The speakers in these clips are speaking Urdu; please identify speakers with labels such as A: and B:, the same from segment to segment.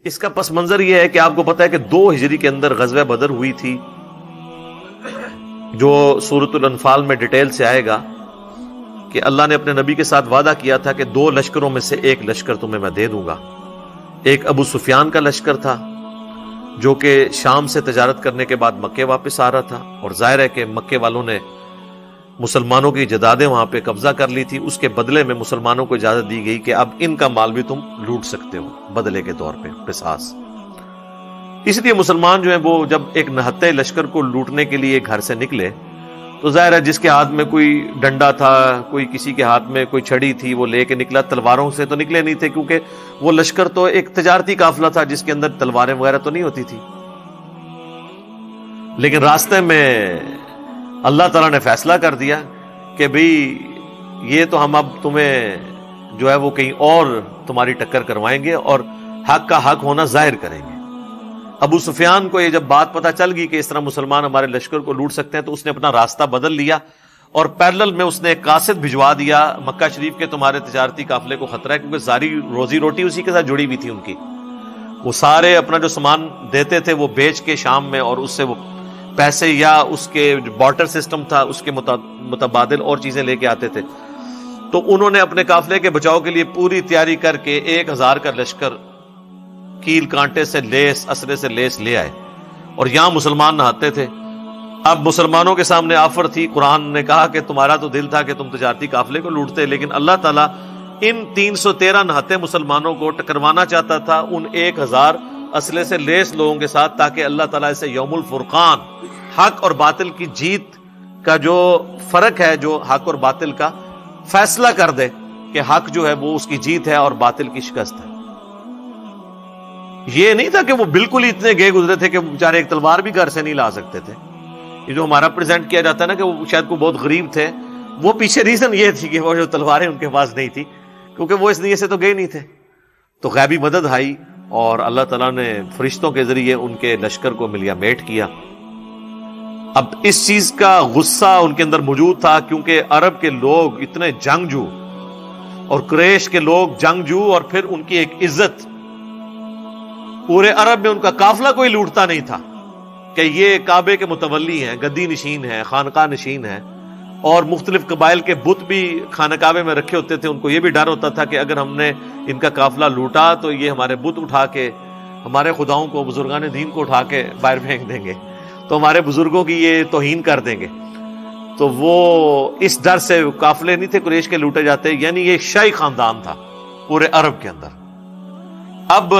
A: اس کا پس منظر یہ ہے کہ آپ کو پتا ہے کہ 2 ہجری کے اندر غزوہ بدر ہوئی تھی، جو سورۃ الانفال میں ڈیٹیل سے آئے گا کہ اللہ نے اپنے نبی کے ساتھ وعدہ کیا تھا کہ 2 لشکروں میں سے ایک لشکر تمہیں میں دے دوں گا۔ ایک ابو سفیان کا لشکر تھا جو کہ شام سے تجارت کرنے کے بعد مکے واپس آ رہا تھا، اور ظاہر ہے کہ مکے والوں نے مسلمانوں کی جدادیں وہاں پہ قبضہ کر لی تھی، اس کے بدلے میں مسلمانوں کو اجازت دی گئی کہ اب ان کا مال بھی تم لوٹ سکتے ہو بدلے کے طور پہ، قصاص۔ اس لیے مسلمان جو ہیں وہ جب ایک نہتے لشکر کو لوٹنے کے لیے گھر سے نکلے تو ظاہر ہے جس کے ہاتھ میں کوئی ڈنڈا تھا، کوئی کسی کے ہاتھ میں کوئی چھڑی تھی، وہ لے کے نکلا۔ تلواروں سے تو نکلے نہیں تھے کیونکہ وہ لشکر تو ایک تجارتی قافلہ تھا جس کے اندر تلواریں وغیرہ تو نہیں ہوتی تھی، لیکن راستے میں اللہ تعالیٰ نے فیصلہ کر دیا کہ بھئی یہ تو ہم اب تمہیں جو ہے وہ کہیں اور تمہاری ٹکر کروائیں گے اور حق کا حق ہونا ظاہر کریں گے۔ ابو سفیان کو یہ جب بات پتہ چل گئی کہ اس طرح مسلمان ہمارے لشکر کو لوٹ سکتے ہیں تو اس نے اپنا راستہ بدل لیا، اور پیرلل میں اس نے ایک قاصد بھجوا دیا مکہ شریف کے تمہارے تجارتی قافلے کو خطرہ ہے، کیونکہ ساری روزی روٹی اسی کے ساتھ جڑی ہوئی تھی ان کی۔ وہ سارے اپنا جو سامان دیتے تھے وہ بیچ کے شام میں، اور اس سے وہ پیسے یا اس کے جو بارٹر سسٹم تھا اس کے متبادل اور چیزیں لے کے آتے تھے۔ تو انہوں نے اپنے قافلے کے بچاؤ کے لیے پوری تیاری کر کے 1000 کا لشکر کیل کانٹے سے لیس، اسرے سے لیس لے آئے، اور یہاں مسلمان نہاتے تھے۔ اب مسلمانوں کے سامنے آفر تھی، قرآن نے کہا کہ تمہارا تو دل تھا کہ تم تجارتی قافلے کو لوٹتے، لیکن اللہ تعالیٰ ان 313 نہاتے مسلمانوں کو ٹکروانا چاہتا تھا ان 1000 اسلحے سے لیس لوگوں کے ساتھ، تاکہ اللہ تعالیٰ اسے یوم الفرقان، حق اور باطل کی جیت کا جو فرق ہے، جو حق اور باطل کا فیصلہ کر دے کہ حق جو ہے وہ اس کی جیت ہے اور باطل کی شکست ہے۔ یہ نہیں تھا کہ وہ بالکل ہی اتنے گئے گزرے تھے کہ بیچارے ایک تلوار بھی گھر سے نہیں لا سکتے تھے۔ یہ جو ہمارا پریزنٹ کیا جاتا ہے نا کہ وہ شاید کوئی بہت غریب تھے، وہ پیچھے ریزن یہ تھی کہ وہ جو تلواریں ان کے پاس نہیں تھی، کیونکہ وہ اس نیت سے تو گئے نہیں تھے۔ تو غیبی مدد آئی اور اللہ تعالیٰ نے فرشتوں کے ذریعے ان کے لشکر کو ملیا میٹ کیا۔ اب اس چیز کا غصہ ان کے اندر موجود تھا، کیونکہ عرب کے لوگ اتنے جنگجو اور قریش کے لوگ جنگجو، اور پھر ان کی ایک عزت، پورے عرب میں ان کا قافلہ کوئی لوٹتا نہیں تھا کہ یہ کعبے کے متولی ہیں، گدی نشین ہیں، خانقاہ نشین ہیں، اور مختلف قبائل کے بت بھی خانہ کعبے میں رکھے ہوتے تھے۔ ان کو یہ بھی ڈر ہوتا تھا کہ اگر ہم نے ان کا قافلہ لوٹا تو یہ ہمارے بت اٹھا کے، ہمارے خداؤں کو، بزرگان دین کو اٹھا کے باہر پھینک دیں گے، تو ہمارے بزرگوں کی یہ توہین کر دیں گے۔ تو وہ اس ڈر سے قافلے نہیں تھے قریش کے لوٹے جاتے، یعنی یہ شاہی خاندان تھا پورے عرب کے اندر۔ اب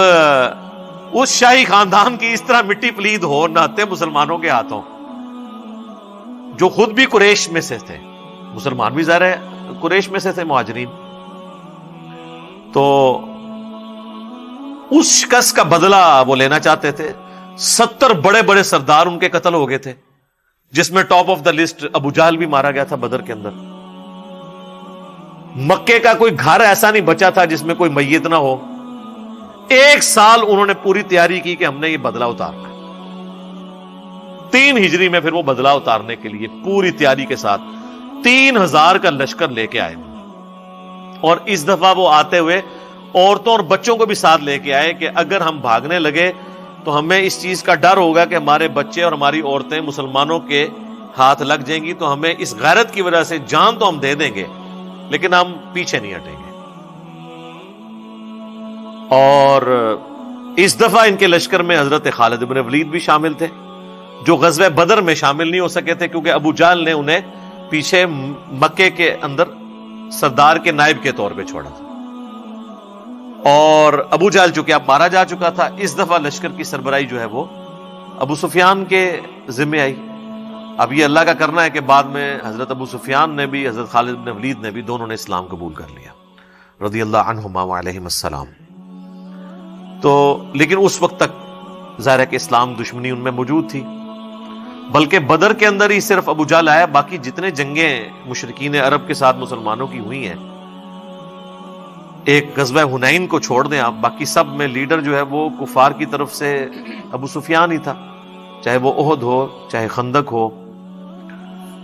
A: اس شاہی خاندان کی اس طرح مٹی پلید ہو نہتے مسلمانوں کے ہاتھوں، جو خود بھی قریش میں سے تھے، مسلمان بھی ظاہر ہے قریش میں سے تھے، مہاجرین، تو اس شکست کا بدلہ وہ لینا چاہتے تھے۔ 70 بڑے بڑے سردار ان کے قتل ہو گئے تھے، جس میں ٹاپ آف دا لسٹ ابو جہل بھی مارا گیا تھا بدر کے اندر۔ مکے کا کوئی گھر ایسا نہیں بچا تھا جس میں کوئی میت نہ ہو۔ 1 سال انہوں نے پوری تیاری کی کہ ہم نے یہ بدلہ اتارنا ہے۔ 3 ہجری میں پھر وہ بدلہ اتارنے کے لیے پوری تیاری کے ساتھ 3000 کا لشکر لے کے آئے، اور اس دفعہ وہ آتے ہوئے عورتوں اور بچوں کو بھی ساتھ لے کے آئے کہ اگر ہم بھاگنے لگے تو ہمیں اس چیز کا ڈر ہوگا کہ ہمارے بچے اور ہماری عورتیں مسلمانوں کے ہاتھ لگ جائیں گی، تو ہمیں اس غیرت کی وجہ سے جان تو ہم دے دیں گے لیکن ہم پیچھے نہیں ہٹیں گے۔ اور اس دفعہ ان کے لشکر میں حضرت خالد بن ولید بھی شامل تھے، جو غزوہ بدر میں شامل نہیں ہو سکے تھے کیونکہ ابو جہل نے انہیں پیچھے مکے کے اندر سردار کے نائب کے طور پہ چھوڑا تھا، اور ابو جہل چونکہ اب مارا جا چکا تھا، اس دفعہ لشکر کی سربراہی جو ہے وہ ابو سفیان کے ذمہ آئی۔ اب یہ اللہ کا کرنا ہے کہ بعد میں حضرت ابو سفیان نے بھی، حضرت خالد بن ولید نے بھی، دونوں نے اسلام قبول کر لیا رضی اللہ عنہما وعلیہم السلام۔ تو لیکن اس وقت تک ظاہر ہے کہ اسلام دشمنی ان میں موجود تھی، بلکہ بدر کے اندر ہی صرف ابو جہل آیا، باقی جتنے جنگیں مشرکین عرب کے ساتھ مسلمانوں کی ہوئی ہیں، ایک غزوہ حنین کو چھوڑ دیں آپ، باقی سب میں لیڈر جو ہے وہ کفار کی طرف سے ابو سفیان ہی تھا، چاہے وہ احد ہو، چاہے خندق ہو،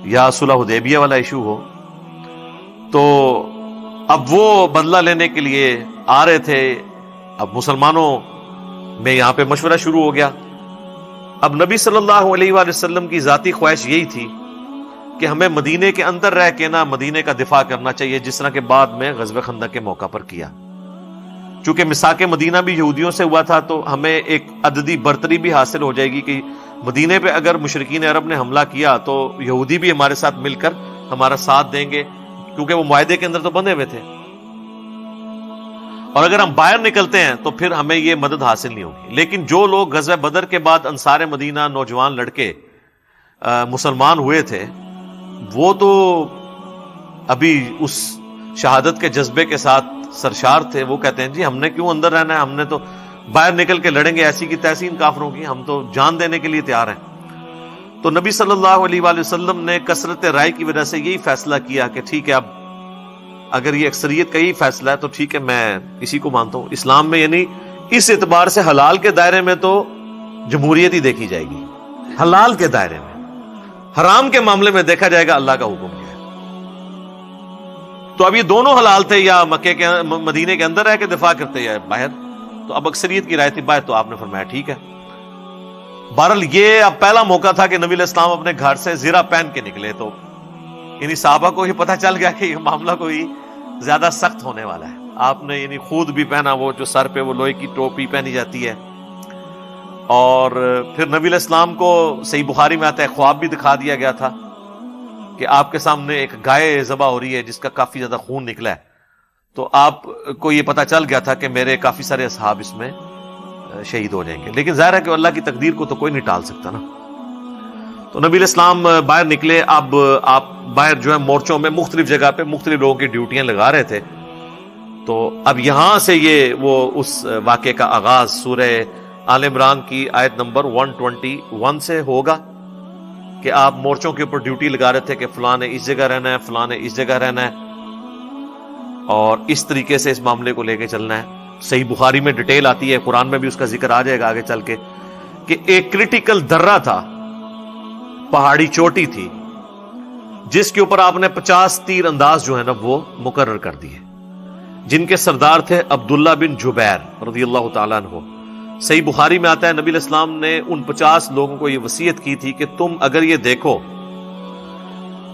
A: یا صلح حدیبیہ والا ایشو ہو۔ تو اب وہ بدلہ لینے کے لیے آ رہے تھے۔ اب مسلمانوں میں یہاں پہ مشورہ شروع ہو گیا. اب نبی صلی اللہ علیہ وآلہ وسلم کی ذاتی خواہش یہی تھی کہ ہمیں مدینے کے اندر رہ کے نہ مدینے کا دفاع کرنا چاہیے، جس طرح کے بعد میں غزوہ خندق کے موقع پر کیا. چونکہ میثاق مدینہ بھی یہودیوں سے ہوا تھا تو ہمیں ایک عددی برتری بھی حاصل ہو جائے گی کہ مدینے پہ اگر مشرکین عرب نے حملہ کیا تو یہودی بھی ہمارے ساتھ مل کر ہمارا ساتھ دیں گے، کیونکہ وہ معاہدے کے اندر تو بندھے ہوئے تھے. اور اگر ہم باہر نکلتے ہیں تو پھر ہمیں یہ مدد حاصل نہیں ہوگی. لیکن جو لوگ غزوہ بدر کے بعد انصار مدینہ نوجوان لڑکے مسلمان ہوئے تھے، وہ تو ابھی اس شہادت کے جذبے کے ساتھ سرشار تھے. وہ کہتے ہیں جی ہم نے کیوں اندر رہنا ہے، ہم نے تو باہر نکل کے لڑیں گے ایسی کی تیسی ان کافروں کی، ہم تو جان دینے کے لیے تیار ہیں. تو نبی صلی اللہ علیہ وآلہ وسلم نے کثرت رائے کی وجہ سے یہی فیصلہ کیا کہ ٹھیک ہے، اب اگر یہ اکثریت کا یہی فیصلہ ہے تو ٹھیک ہے، میں اسی کو مانتا ہوں. اسلام میں یعنی اس اعتبار سے حلال کے دائرے میں تو جمہوریت ہی دیکھی جائے گی، حلال کے دائرے میں. حرام کے معاملے میں دیکھا جائے گا اللہ کا حکم کیا ہے. تو اب یہ دونوں حلال تھے، یا مکے کے مدینے کے اندر رہ کے دفاع کرتے یا باہر. تو اب اکثریت کی رائے تھی باہر، تو آپ نے فرمایا ٹھیک ہے. بہرحال یہ اب پہلا موقع تھا کہ نبی علیہ السلام اپنے گھر سے زرہ پہن کے نکلے. تو یعنی صحابہ کو یہ پتہ چل گیا کہ یہ معاملہ کوئی زیادہ سخت ہونے والا ہے. آپ نے یعنی خود بھی پہنا، وہ جو سر پہ وہ لوہے کی ٹوپی پہنی جاتی ہے. اور پھر نبی علیہ السلام کو صحیح بخاری میں آتا ہے خواب بھی دکھا دیا گیا تھا کہ آپ کے سامنے ایک گائے ذبح ہو رہی ہے جس کا کافی زیادہ خون نکلا ہے. تو آپ کو یہ پتہ چل گیا تھا کہ میرے کافی سارے اصحاب اس میں شہید ہو جائیں گے. لیکن ظاہر ہے کہ اللہ کی تقدیر کو تو کوئی نہیں ٹال سکتا نا. تو نبی علیہ السلام باہر نکلے. اب آپ باہر جو ہے مورچوں میں مختلف جگہ پہ مختلف لوگوں کی ڈیوٹیاں لگا رہے تھے. تو اب یہاں سے یہ وہ اس واقعے کا آغاز سورہ آل عمران کی آیت نمبر 121 سے ہوگا کہ آپ مورچوں کے اوپر ڈیوٹی لگا رہے تھے کہ فلاں نے اس جگہ رہنا ہے، فلاں نے اس جگہ رہنا ہے، اور اس طریقے سے اس معاملے کو لے کے چلنا ہے. صحیح بخاری میں ڈیٹیل آتی ہے، قرآن میں بھی اس کا ذکر آ جائے گا آگے چل کے، کہ ایک کریٹیکل درہ تھا، پہاڑی چوٹی تھی، جس کے اوپر آپ نے 50 تیر انداز جو ہے نا وہ مقرر کر دیے، جن کے سردار تھے عبداللہ بن جبیر رضی اللہ تعالیٰ عنہ. صحیح بخاری میں آتا ہے نبی علیہ السلام نے ان 50 لوگوں کو یہ وصیت کی تھی کہ تم اگر یہ دیکھو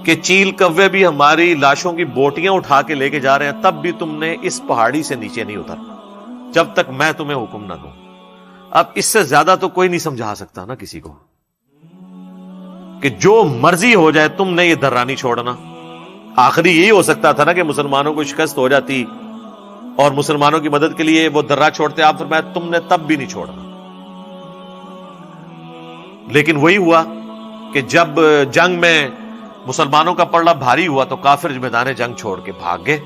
A: کہ چیل کوے بھی ہماری لاشوں کی بوٹیاں اٹھا کے لے کے جا رہے ہیں، تب بھی تم نے اس پہاڑی سے نیچے نہیں اترنا جب تک میں تمہیں حکم نہ دوں. اب اس سے زیادہ تو کوئی نہیں سمجھا سکتا نا کسی کو کہ جو مرضی ہو جائے تم نے یہ درہ نہیں چھوڑنا. آخری یہی ہو سکتا تھا نا کہ مسلمانوں کو شکست ہو جاتی اور مسلمانوں کی مدد کے لیے وہ درہ چھوڑتے. آپ فرمایا تم نے تب بھی نہیں چھوڑنا. لیکن وہی ہوا کہ جب جنگ میں مسلمانوں کا پلڑا بھاری ہوا تو کافر میدان جنگ چھوڑ کے بھاگ گئے،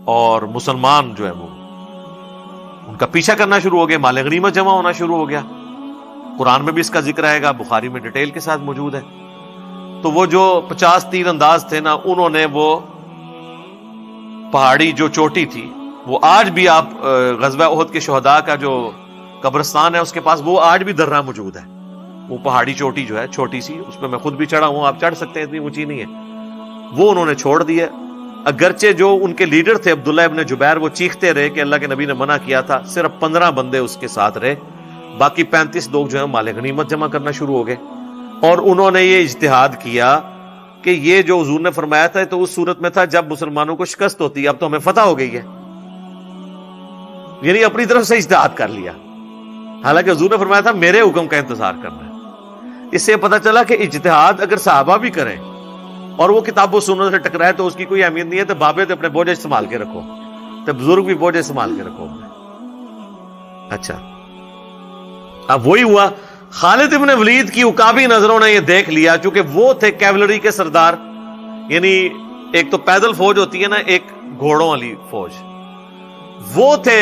A: اور مسلمان جو ہے وہ ان کا پیچھا کرنا شروع ہو گئے. مال غنیمت جمع ہونا شروع ہو گیا. قرآن میں بھی اس کا ذکر آئے گا، بخاری میں ڈیٹیل کے ساتھ موجود ہے. تو وہ جو 50 تیر انداز تھے نا، انہوں نے وہ پہاڑی جو چوٹی تھی، وہ آج بھی آپ غزوہ احد کے شہداء کا جو قبرستان ہے اس کے پاس وہ آج بھی درہ موجود ہے. وہ پہاڑی چوٹی جو ہے چھوٹی سی، اس پہ میں خود بھی چڑھا ہوں، آپ چڑھ سکتے ہیں، اتنی اونچی نہیں ہے. وہ انہوں نے چھوڑ دی ہے. اگرچہ جو ان کے لیڈر تھے عبداللہ ابن جبیر وہ چیختے رہے کہ اللہ کے نبی نے منع کیا تھا، صرف 15 بندے اس کے ساتھ رہے، باقی 35 لوگ جو ہیں مال غنیمت جمع کرنا شروع ہو گئے. اور انہوں نے یہ اجتہاد کیا کہ یہ جو حضور نے فرمایا تھا تو اس صورت میں تھا جب مسلمانوں کو شکست ہوتی، اب تو ہمیں فتح ہو گئی ہے، یعنی اپنی طرف سے اجتہاد کر لیا. حالانکہ حضور نے فرمایا تھا میرے حکم کا انتظار کرنا ہے. اس سے پتہ چلا کہ اجتہاد اگر صحابہ بھی کریں اور وہ کتاب و سنت سے ٹکرائے تو اس کی کوئی اہمیت نہیں ہے. تو بابے تو اپنے بوجھ استعمال کے رکھو، تو بزرگ بھی بوجھ استعمال کے رکھو. اچھا، اب وہی ہوا. خالد ابن ولید کی عقابی نظروں نے یہ دیکھ لیا، چونکہ وہ تھے کیولری کے سردار. یعنی ایک تو پیدل فوج ہوتی ہے نا، ایک گھوڑوں والی فوج. وہ تھے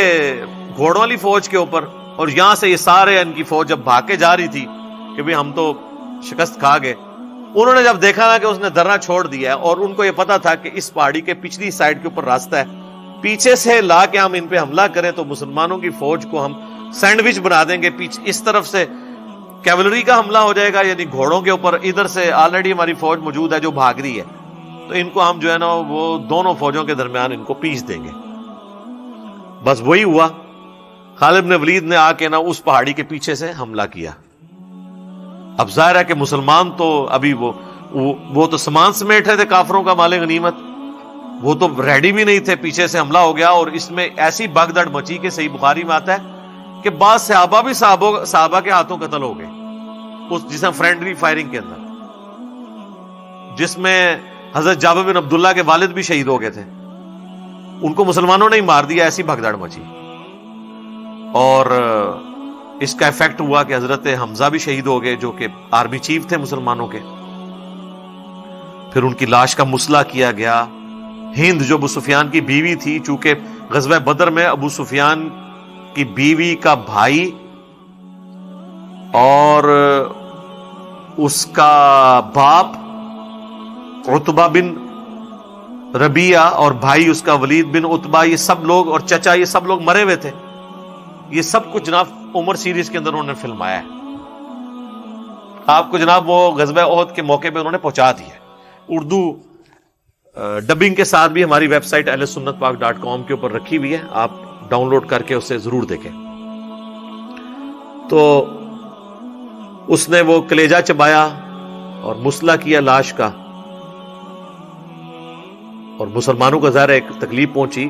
A: گھوڑوں والی فوج کے اوپر، اور یہاں سے یہ سارے ان کی فوج جب بھاگ کے جا رہی تھی کہ بھی ہم تو شکست کھا گئے، انہوں نے جب دیکھا نا کہ اس نے درہ چھوڑ دیا ہے، اور ان کو یہ پتا تھا کہ اس پہاڑی کے پچھلی سائڈ کے اوپر راستہ ہے، پیچھے سے لا کے ہم ان پہ حملہ کریں تو مسلمانوں کی فوج کو ہم سینڈوچ بنا دیں گے. پیچھے اس طرف سے کیولری کا حملہ ہو جائے گا، یعنی گھوڑوں کے اوپر، ادھر سے آلریڈی ہماری فوج موجود ہے جو بھاگ رہی ہے، تو ان کو ہم جو ہے نا وہ دونوں فوجوں کے درمیان ان کو پیس دیں گے. بس وہی ہوا. خالد بن ولید نے آ کے نا اس پہاڑی کے پیچھے سے حملہ کیا. اب ظاہر ہے کہ مسلمان تو ابھی وہ تو سامان سمیٹے تھے کافروں کا مال غنیمت, وہ تو ریڈی بھی نہیں تھے. پیچھے سے حملہ ہو گیا اور اس میں ایسی بھگدڑ مچی کہ صحیح بخاری میں آتا ہے کہ بعض صحابہ بھی صحابہ کے ہاتھوں قتل ہو گئے اس جس میں فرینڈلی فائرنگ کے اندر, جس میں حضرت جابر بن عبداللہ کے والد بھی شہید ہو گئے تھے. ان کو مسلمانوں نے ہی مار دیا, ایسی بھگدڑ مچی. اور اس کا ایفیکٹ ہوا کہ حضرت حمزہ بھی شہید ہو گئے جو کہ آرمی چیف تھے مسلمانوں کے. پھر ان کی لاش کا مسئلہ کیا گیا. ہند جو ابو سفیان کی بیوی تھی, چونکہ غزوہ بدر میں ابو سفیان کی بیوی کا بھائی اور اس کا باپ عتبہ بن ربیعہ اور بھائی اس کا ولید بن عتبہ, یہ سب لوگ, اور چچا, یہ سب لوگ مرے ہوئے تھے. یہ سب کچھ جناب عمر سیریز کے اندر انہوں نے فلمایا ہے. آپ کو جناب وہ غزوہ احد کے موقع پہ انہوں نے پہنچا دیا. اردو ڈبنگ کے ساتھ بھی ہماری ویب سائٹ ahlsunnatpak.com کے اوپر رکھی ہوئی ہے, آپ ڈاؤن لوڈ کر کے اسے ضرور دیکھیں. تو اس نے وہ کلیجہ چبایا اور مسئلہ کیا لاش کا, اور مسلمانوں کا ظاہر ایک تکلیف پہنچی.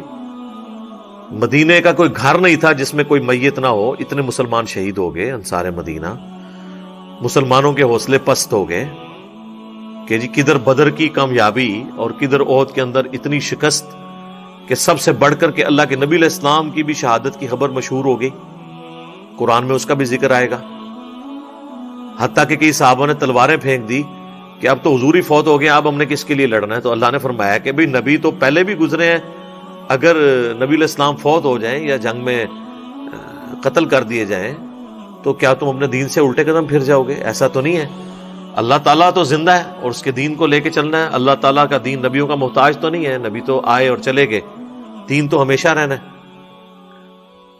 A: مدینے کا کوئی گھر نہیں تھا جس میں کوئی میت نہ ہو, اتنے مسلمان شہید ہو گئے انصار مدینہ. مسلمانوں کے حوصلے پست ہو گئے کہ جی کدھر بدر کی کامیابی اور کدھر احد کے اندر اتنی شکست, کہ سب سے بڑھ کر کے اللہ کے نبی علیہ السلام کی بھی شہادت کی خبر مشہور ہو گئی. قرآن میں اس کا بھی ذکر آئے گا. حتیٰ کہ کئی صحابہ نے تلواریں پھینک دی کہ اب تو حضور ہی فوت ہو گئے, اب ہم نے کس کے لیے لڑنا ہے. تو اللہ نے فرمایا کہ بھئی نبی تو پہلے بھی گزرے ہیں, اگر نبی علیہ السلام فوت ہو جائیں یا جنگ میں قتل کر دیے جائیں تو کیا تم اپنے دین سے الٹے قدم پھر جاؤ گے؟ ایسا تو نہیں ہے. اللہ تعالیٰ تو زندہ ہے اور اس کے دین کو لے کے چلنا ہے. اللہ تعالیٰ کا دین نبیوں کا محتاج تو نہیں ہے, نبی تو آئے اور چلے گئے, دین تو ہمیشہ رہنا ہے.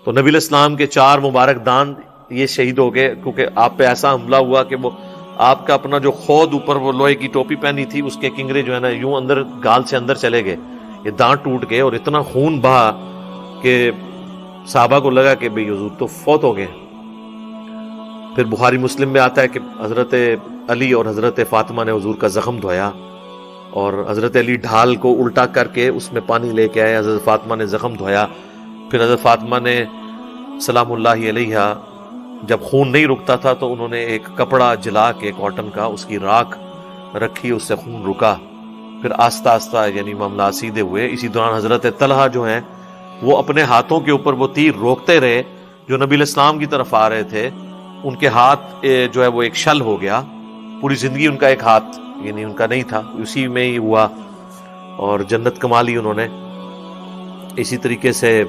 A: تو نبی علیہ السلام کے 4 مبارک دان یہ شہید ہو گئے, کیونکہ آپ پہ ایسا حملہ ہوا کہ وہ آپ کا اپنا جو خود اوپر وہ لوہے کی ٹوپی پہنی تھی اس کے کنگرے جو ہے نا یوں اندر گال سے اندر چلے گئے, یہ دانت ٹوٹ گئے اور اتنا خون بہا کہ صحابہ کو لگا کہ بھئی حضور تو فوت ہو گئے. پھر بخاری مسلم میں آتا ہے کہ حضرت علی اور حضرت فاطمہ نے حضور کا زخم دھویا, اور حضرت علی ڈھال کو الٹا کر کے اس میں پانی لے کے آئے, حضرت فاطمہ نے زخم دھویا. پھر حضرت فاطمہ نے سلام اللہ علیہا جب خون نہیں رکتا تھا تو انہوں نے ایک کپڑا جلا کے کاٹن کا اس کی راکھ رکھی, اس سے خون رکا. پھر آہستہ آہستہ یعنی معاملات سیدھے ہوئے. اسی دوران حضرت طلحہ جو ہیں وہ اپنے ہاتھوں کے اوپر وہ تیر روکتے رہے جو نبی علیہ السلام کی طرف آ رہے تھے. ان کے ہاتھ جو ہے وہ ایک شل ہو گیا, پوری زندگی ان کا ایک ہاتھ یعنی ان کا نہیں تھا, اسی میں ہی ہوا اور جنت کما لی انہوں نے. اسی طریقے سے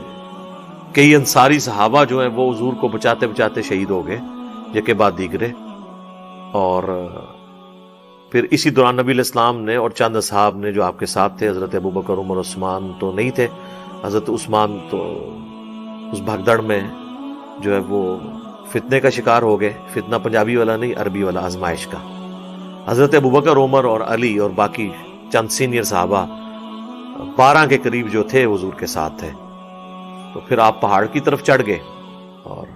A: کئی انصاری صحابہ جو ہیں وہ حضور کو بچاتے بچاتے شہید ہو گئے یکے بعد دیگرے. اور پھر اسی دوران نبی علیہ السلام نے اور چند اصحاب نے جو آپ کے ساتھ تھے, حضرت ابوبکر عمر عثمان تو نہیں تھے, حضرت عثمان تو اس بھگدڑ میں جو ہے وہ فتنے کا شکار ہو گئے. فتنہ پنجابی والا نہیں, عربی والا, آزمائش کا. حضرت ابوبکر عمر اور علی اور باقی چند سینئر صحابہ 12 کے قریب جو تھے حضور کے ساتھ تھے. تو پھر آپ پہاڑ کی طرف چڑھ گئے, اور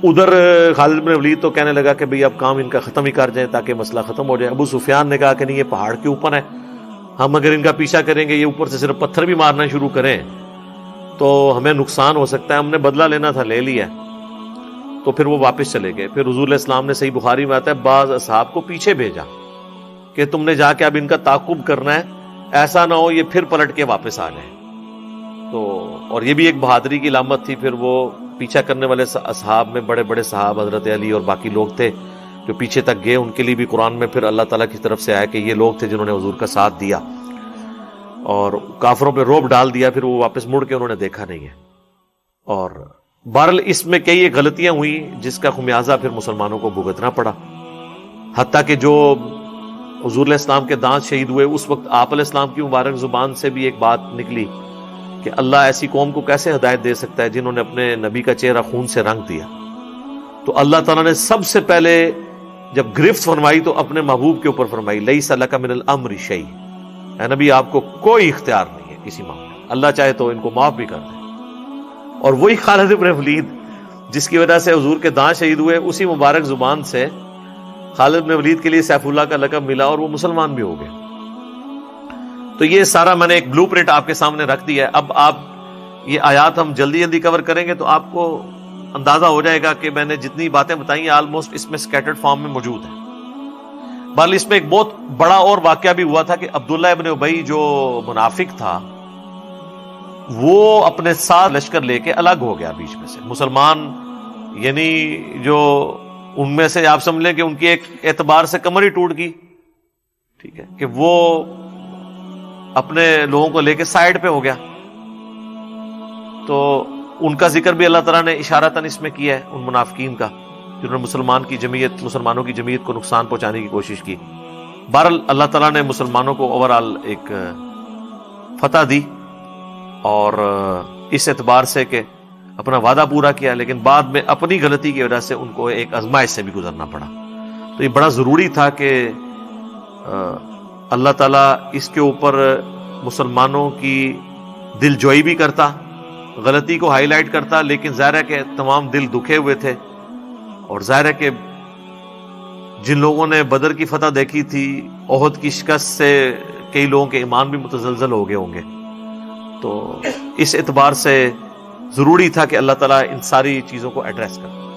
A: ادھر خالد بن ولید تو کہنے لگا کہ بھئی اب کام ان کا ختم ہی کر جائیں تاکہ مسئلہ ختم ہو جائے. ابو سفیان نے کہا کہ نہیں, یہ پہاڑ کے اوپر ہے, ہم اگر ان کا پیچھا کریں گے, یہ اوپر سے صرف پتھر بھی مارنا شروع کریں تو ہمیں نقصان ہو سکتا ہے. ہم نے بدلہ لینا تھا, لے لیا. تو پھر وہ واپس چلے گئے. پھر حضور علیہ السلام نے, صحیح بخاری میں آتا ہے, بعض اصحاب کو پیچھے بھیجا کہ تم نے جا کے اب ان کا تعاقب کرنا ہے, ایسا نہ ہو یہ پھر پلٹ کے واپس آ جائیں. تو اور یہ بھی ایک بہادری کی علامت تھی. پھر وہ پیچھا کرنے والے اصحاب میں بڑے بڑے صحاب حضرت علی اور باقی لوگ تھے جو پیچھے تک گئے. ان کے لیے بھی قرآن میں پھر اللہ تعالیٰ کی طرف سے آیا کہ یہ لوگ تھے جنہوں نے حضور کا ساتھ دیا اور کافروں پہ رعب ڈال دیا. پھر وہ واپس مڑ کے انہوں نے دیکھا نہیں ہے. اور بہرحال اس میں کئی غلطیاں ہوئی جس کا خمیازہ پھر مسلمانوں کو بھگتنا پڑا. حتیٰ کہ جو حضور علیہ السلام کے دانت شہید ہوئے اس وقت آپ علیہ السلام کی مبارک زبان سے بھی ایک بات نکلی کہ اللہ ایسی قوم کو کیسے ہدایت دے سکتا ہے جنہوں نے اپنے نبی کا چہرہ خون سے رنگ دیا. تو اللہ تعالیٰ نے سب سے پہلے جب گرفت فرمائی تو اپنے محبوب کے اوپر فرمائی, لیس لک من الامر شیء, اے نبی آپ کو کوئی اختیار نہیں ہے کسی معاملے میں, اللہ چاہے تو ان کو معاف بھی کر دے. اور وہی خالد ابن ولید جس کی وجہ سے حضور کے داں شہید ہوئے، اسی مبارک زبان سے خالد بن ولید کے لیے سیف اللہ کا لقب ملا اور وہ مسلمان بھی ہو گئے. تو یہ سارا میں نے ایک بلو پرنٹ آپ کے سامنے رکھ دیا ہے. اب آپ یہ آیات ہم جلدی جلدی کور کریں گے تو آپ کو اندازہ ہو جائے گا کہ میں نے جتنی باتیں بتائی ہیں آلموسٹ اس میں سکیٹرڈ فارم میں موجود ہیں. بہرحال اس میں ایک بہت بڑا اور واقعہ بھی ہوا تھا کہ عبداللہ ابن ابی جو منافق تھا وہ اپنے ساتھ لشکر لے کے الگ ہو گیا بیچ میں سے. مسلمان یعنی جو ان میں سے آپ سمجھ لیں کہ ان کی ایک اعتبار سے کمر ہی ٹوٹ گئی، ٹھیک ہے، کہ وہ اپنے لوگوں کو لے کے سائیڈ پہ ہو گیا. تو ان کا ذکر بھی اللہ تعالیٰ نے اشارتاً اس میں کیا ہے، ان منافقین کا جنہوں نے مسلمانوں کی جمعیت کو نقصان پہنچانے کی کوشش کی. بہرحال اللہ تعالیٰ نے مسلمانوں کو اوورآل ایک فتح دی اور اس اعتبار سے کہ اپنا وعدہ پورا کیا، لیکن بعد میں اپنی غلطی کی وجہ سے ان کو ایک آزمائش سے بھی گزرنا پڑا. تو یہ بڑا ضروری تھا کہ اللہ تعالیٰ اس کے اوپر مسلمانوں کی دل جوئی بھی کرتا، غلطی کو ہائی لائٹ کرتا، لیکن ظاہر ہے کہ تمام دل دکھے ہوئے تھے اور ظاہر ہے کہ جن لوگوں نے بدر کی فتح دیکھی تھی، احد کی شکست سے کئی لوگوں کے ایمان بھی متزلزل ہو گئے ہوں گے. تو اس اعتبار سے ضروری تھا کہ اللہ تعالیٰ ان ساری چیزوں کو ایڈریس کرے.